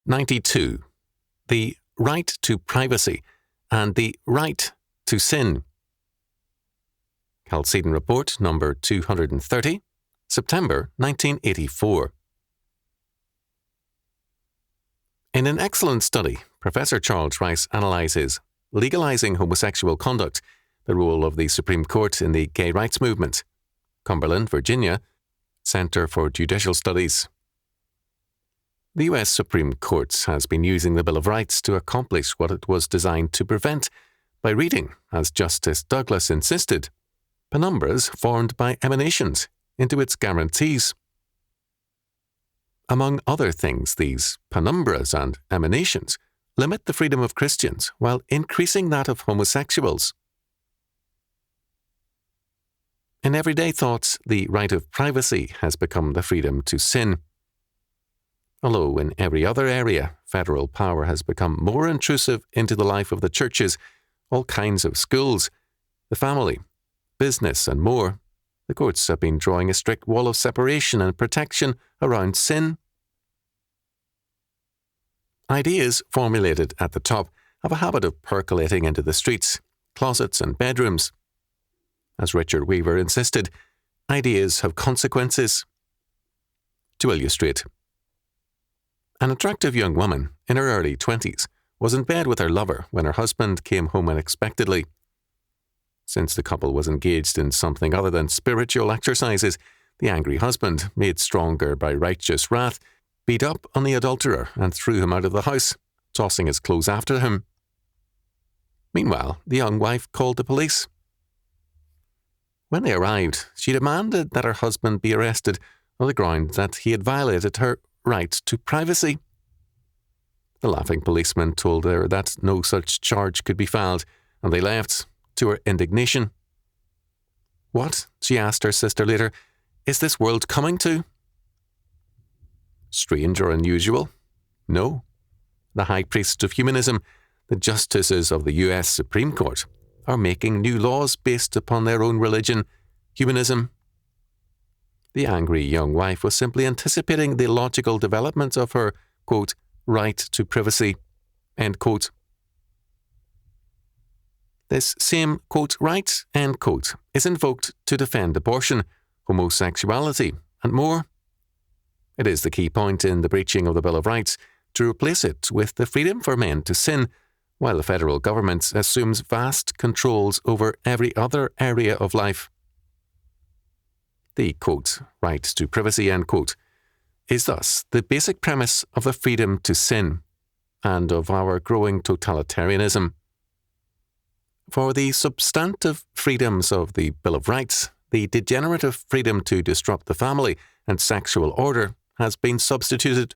92. The right to privacy and the right to sin. Chalcedon Report number 230, September 1984. In an excellent study, Professor Charles Rice analyzes legalizing homosexual conduct, the role of the Supreme Court in the gay rights movement. Cumberland, Virginia, Center for Judicial Studies. The U.S. Supreme Court has been using the Bill of Rights to accomplish what it was designed to prevent by reading, as Justice Douglas insisted, penumbras formed by emanations into its guarantees. Among other things, these penumbras and emanations limit the freedom of Christians while increasing that of homosexuals. In everyday thoughts, the right of privacy has become the freedom to sin. Although in every other area, federal power has become more intrusive into the life of the churches, all kinds of schools, the family, business, and more, the courts have been drawing a strict wall of separation and protection around sin. Ideas formulated at the top have a habit of percolating into the streets, closets, and bedrooms. As Richard Weaver insisted, ideas have consequences. To illustrate, an attractive young woman in her early 20s was in bed with her lover when her husband came home unexpectedly. Since the couple was engaged in something other than spiritual exercises, the angry husband, made stronger by righteous wrath, beat up on the adulterer and threw him out of the house, tossing his clothes after him. Meanwhile, the young wife called the police. When they arrived, she demanded that her husband be arrested on the ground that he had violated her right to privacy. The laughing policeman told her that no such charge could be filed, and they left, to her indignation. What, she asked her sister later, is this world coming to? Strange or unusual? No. The high priests of humanism, the justices of the U.S. Supreme Court, are making new laws based upon their own religion, humanism. The angry young wife was simply anticipating the logical development of her, quote, right to privacy, end quote. This same, quote, right, end quote, is invoked to defend abortion, homosexuality, and more. It is the key point in the breaching of the Bill of Rights to replace it with the freedom for men to sin, while the federal government assumes vast controls over every other area of life. The, quote, right to privacy, end quote, is thus the basic premise of the freedom to sin and of our growing totalitarianism. For the substantive freedoms of the Bill of Rights, the degenerative freedom to disrupt the family and sexual order has been substituted